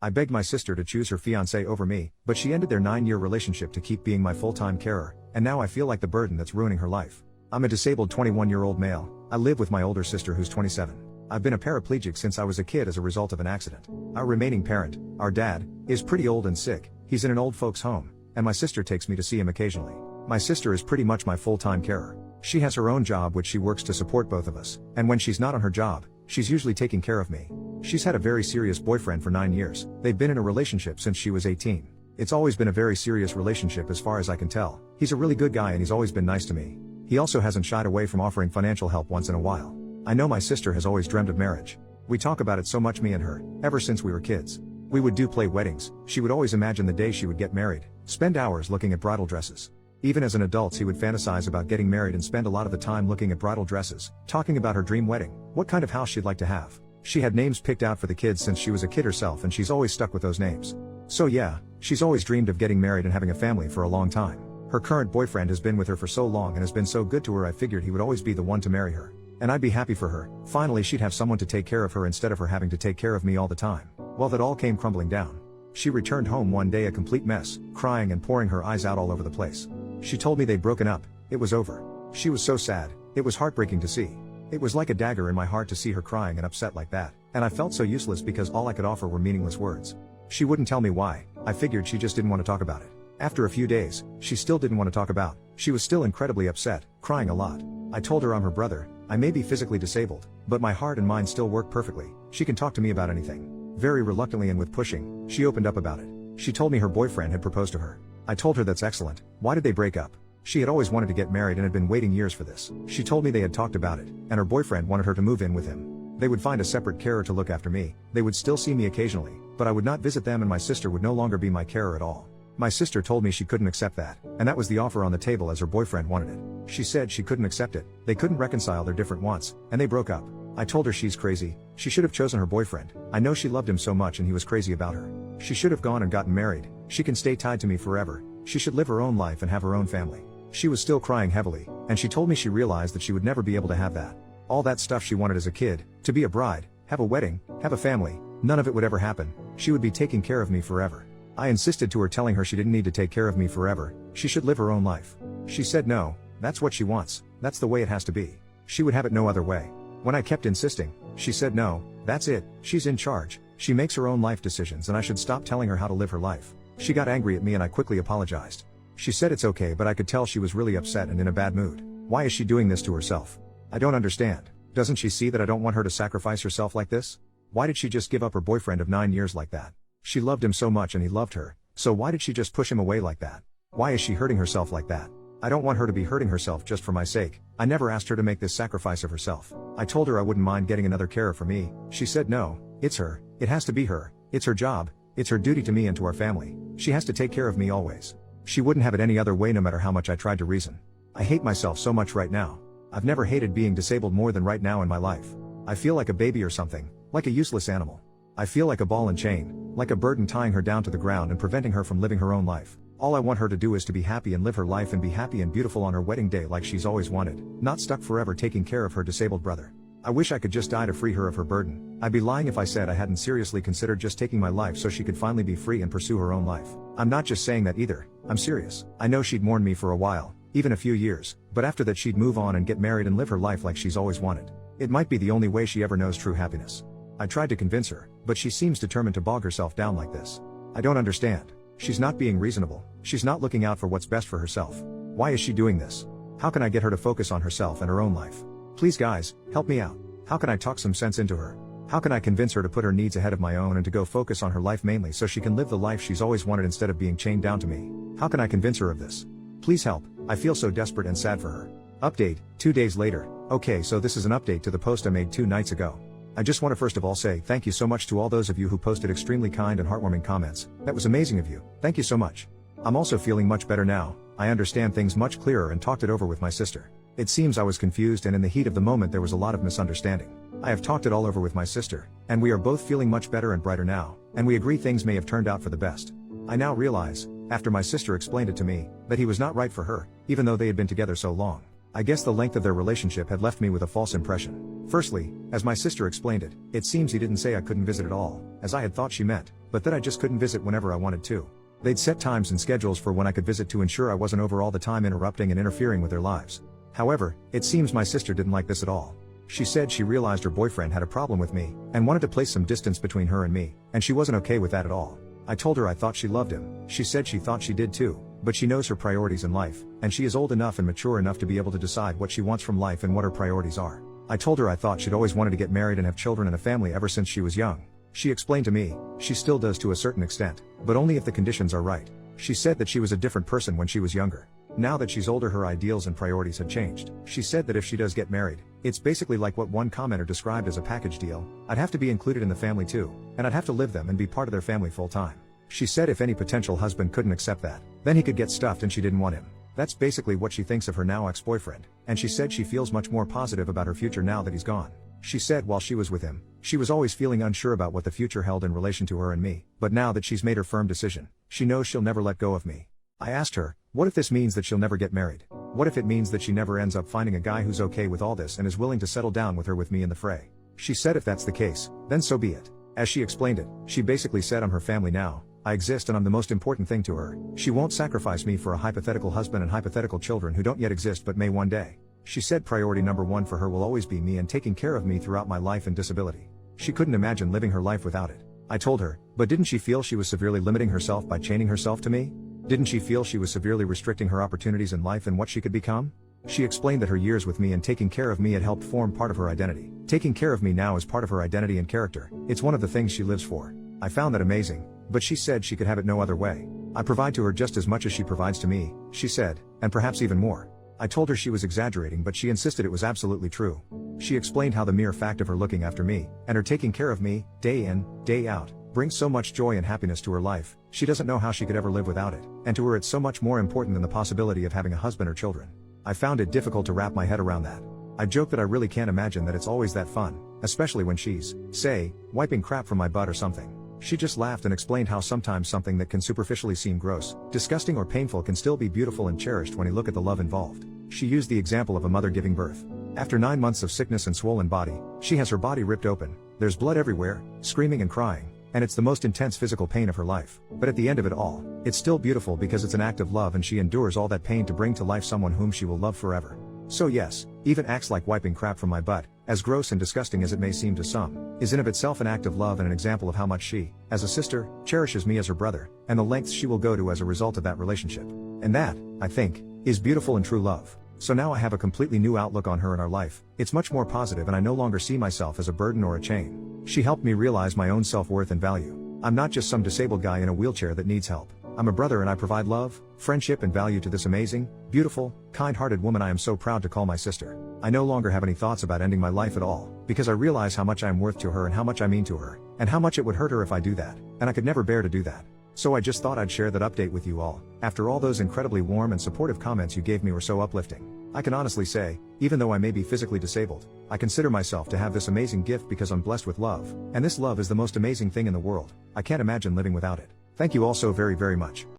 I begged my sister to choose her fiancé over me, but she ended their 9-year relationship to keep being my full-time carer, and now I feel like the burden that's ruining her life. I'm a disabled 21-year-old male. I live with my older sister who's 27. I've been a paraplegic since I was a kid as a result of an accident. Our remaining parent, our dad, is pretty old and sick. He's in an old folks' home, and my sister takes me to see him occasionally. My sister is pretty much my full-time carer. She has her own job which she works to support both of us, and when she's not on her job, she's usually taking care of me. She's had a very serious boyfriend for 9 years. They've been in a relationship since she was 18. It's always been a very serious relationship as far as I can tell. He's a really good guy and he's always been nice to me. He also hasn't shied away from offering financial help once in a while. I know my sister has always dreamed of marriage. We talk about it so much, me and her, ever since we were kids. We would play weddings. She would always imagine the day she would get married, spend hours looking at bridal dresses. Even as an adult, he would fantasize about getting married and spend a lot of the time looking at bridal dresses, talking about her dream wedding, what kind of house she'd like to have. She had names picked out for the kids since she was a kid herself, and she's always stuck with those names. So yeah, she's always dreamed of getting married and having a family for a long time. Her current boyfriend has been with her for so long and has been so good to her, I figured he would always be the one to marry her. And I'd be happy for her. Finally she'd have someone to take care of her instead of her having to take care of me all the time. Well, that all came crumbling down. She returned home one day a complete mess, crying and pouring her eyes out all over the place. She told me they'd broken up. It was over. She was so sad. It was heartbreaking to see. It was like a dagger in my heart to see her crying and upset like that, and I felt so useless because all I could offer were meaningless words. She wouldn't tell me why. I figured she just didn't want to talk about it. After a few days, she still didn't want to talk about. She was still incredibly upset, crying a lot. I told her I'm her brother. I may be physically disabled, but my heart and mind still work perfectly. She can talk to me about anything. Very reluctantly and with pushing, she opened up about it. She told me her boyfriend had proposed to her. I told her that's excellent. Why did they break up? She had always wanted to get married and had been waiting years for this. She told me they had talked about it, and her boyfriend wanted her to move in with him. They would find a separate carer to look after me. They would still see me occasionally, but I would not visit them and my sister would no longer be my carer at all. My sister told me she couldn't accept that, and that was the offer on the table as her boyfriend wanted it. She said she couldn't accept it. They couldn't reconcile their different wants, and they broke up. I told her she's crazy. She should have chosen her boyfriend. I know she loved him so much and he was crazy about her. She should have gone and gotten married. She can stay tied to me forever. She should live her own life and have her own family. She was still crying heavily, and she told me she realized that she would never be able to have that. All that stuff she wanted as a kid, to be a bride, have a wedding, have a family, none of it would ever happen. She would be taking care of me forever. I insisted to her, telling her she didn't need to take care of me forever. She should live her own life. She said no, that's what she wants. That's the way it has to be. She would have it no other way. When I kept insisting, she said no, that's it, she's in charge. She makes her own life decisions and I should stop telling her how to live her life. She got angry at me and I quickly apologized. She said it's okay, but I could tell she was really upset and in a bad mood. Why is she doing this to herself? I don't understand. Doesn't she see that I don't want her to sacrifice herself like this? Why did she just give up her boyfriend of 9 years like that? She loved him so much and he loved her, so why did she just push him away like that? Why is she hurting herself like that? I don't want her to be hurting herself just for my sake. I never asked her to make this sacrifice of herself. I told her I wouldn't mind getting another carer for me. She said no, it's her. It has to be her. It's her job. It's her duty to me and to our family. She has to take care of me always. She wouldn't have it any other way no matter how much I tried to reason. I hate myself so much right now. I've never hated being disabled more than right now in my life. I feel like a baby or something, like a useless animal. I feel like a ball and chain, like a burden tying her down to the ground and preventing her from living her own life. All I want her to do is to be happy and live her life and be happy and beautiful on her wedding day like she's always wanted, not stuck forever taking care of her disabled brother. I wish I could just die to free her of her burden. I'd be lying if I said I hadn't seriously considered just taking my life so she could finally be free and pursue her own life. I'm not just saying that either. I'm serious. I know she'd mourn me for a while, even a few years, but after that she'd move on and get married and live her life like she's always wanted. It might be the only way she ever knows true happiness. I tried to convince her, but she seems determined to bog herself down like this. I don't understand. She's not being reasonable. She's not looking out for what's best for herself. Why is she doing this? How can I get her to focus on herself and her own life? Please guys, help me out. How can I talk some sense into her? How can I convince her to put her needs ahead of my own and to go focus on her life mainly so she can live the life she's always wanted instead of being chained down to me? How can I convince her of this? Please help. I feel so desperate and sad for her. Update, 2 days later. Okay, so this is an update to the post I made 2 nights ago. I just want to first of all say thank you so much to all those of you who posted extremely kind and heartwarming comments. That was amazing of you. Thank you so much. I'm also feeling much better now. I understand things much clearer and talked it over with my sister. It seems I was confused and in the heat of the moment there was a lot of misunderstanding. I have talked it all over with my sister, and we are both feeling much better and brighter now, and we agree things may have turned out for the best. I now realize, after my sister explained it to me, that he was not right for her, even though they had been together so long. I guess the length of their relationship had left me with a false impression. Firstly, as my sister explained it, it seems he didn't say I couldn't visit at all, as I had thought she meant. but that I just couldn't visit whenever I wanted to. They'd set times and schedules for when I could visit to ensure I wasn't over all the time interrupting and interfering with their lives. However, it seems my sister didn't like this at all. She said she realized her boyfriend had a problem with me, and wanted to place some distance between her and me, and she wasn't okay with that at all. I told her I thought she loved him. She said she thought she did too, but she knows her priorities in life, and she is old enough and mature enough to be able to decide what she wants from life and what her priorities are. I told her I thought she'd always wanted to get married and have children and a family ever since she was young. She explained to me, she still does to a certain extent, but only if the conditions are right. She said that she was a different person when she was younger. Now that she's older, her ideals and priorities have changed. She said that if she does get married, it's basically like what one commenter described as a package deal. I'd have to be included in the family too, and I'd have to live them and be part of their family full time. She said if any potential husband couldn't accept that, then he could get stuffed, and she didn't want him. That's basically what she thinks of her now ex-boyfriend, and she said she feels much more positive about her future now that he's gone. She said while she was with him, she was always feeling unsure about what the future held in relation to her and me, but now that she's made her firm decision, she knows she'll never let go of me. I asked her, what if this means that she'll never get married? What if it means that she never ends up finding a guy who's okay with all this and is willing to settle down with her with me in the fray? She said if that's the case, then so be it. As she explained it, she basically said I'm her family now, I exist and I'm the most important thing to her. She won't sacrifice me for a hypothetical husband and hypothetical children who don't yet exist but may one day. She said priority number one for her will always be me and taking care of me throughout my life and disability. She couldn't imagine living her life without it. I told her, but didn't she feel she was severely limiting herself by chaining herself to me? Didn't she feel she was severely restricting her opportunities in life and what she could become? She explained that her years with me and taking care of me had helped form part of her identity. Taking care of me now is part of her identity and character. It's one of the things she lives for. I found that amazing, but she said she could have it no other way. I provide to her just as much as she provides to me, she said, and perhaps even more. I told her she was exaggerating, but she insisted it was absolutely true. She explained how the mere fact of her looking after me, and her taking care of me, day in, day out, brings so much joy and happiness to her life, she doesn't know how she could ever live without it, and to her it's so much more important than the possibility of having a husband or children. I found it difficult to wrap my head around that. I joke that I really can't imagine that it's always that fun, especially when she's, say, wiping crap from my butt or something. She just laughed and explained how sometimes something that can superficially seem gross, disgusting or painful can still be beautiful and cherished when you look at the love involved. She used the example of a mother giving birth. After 9 months of sickness and swollen body, she has her body ripped open, there's blood everywhere, screaming and crying, and it's the most intense physical pain of her life. But at the end of it all, it's still beautiful because it's an act of love and she endures all that pain to bring to life someone whom she will love forever. So yes, even acts like wiping crap from my butt, as gross and disgusting as it may seem to some, is in of itself an act of love and an example of how much she, as a sister, cherishes me as her brother, and the lengths she will go to as a result of that relationship. And that, I think, is beautiful and true love. So now I have a completely new outlook on her and our life. It's much more positive and I no longer see myself as a burden or a chain. She helped me realize my own self-worth and value. I'm not just some disabled guy in a wheelchair that needs help. I'm a brother and I provide love, friendship and value to this amazing, beautiful, kind-hearted woman I am so proud to call my sister. I no longer have any thoughts about ending my life at all, because I realize how much I am worth to her and how much I mean to her, and how much it would hurt her if I do that, and I could never bear to do that. So I just thought I'd share that update with you all. After all those incredibly warm and supportive comments you gave me were so uplifting. I can honestly say, even though I may be physically disabled, I consider myself to have this amazing gift because I'm blessed with love, and this love is the most amazing thing in the world. I can't imagine living without it. Thank you all so very, very much.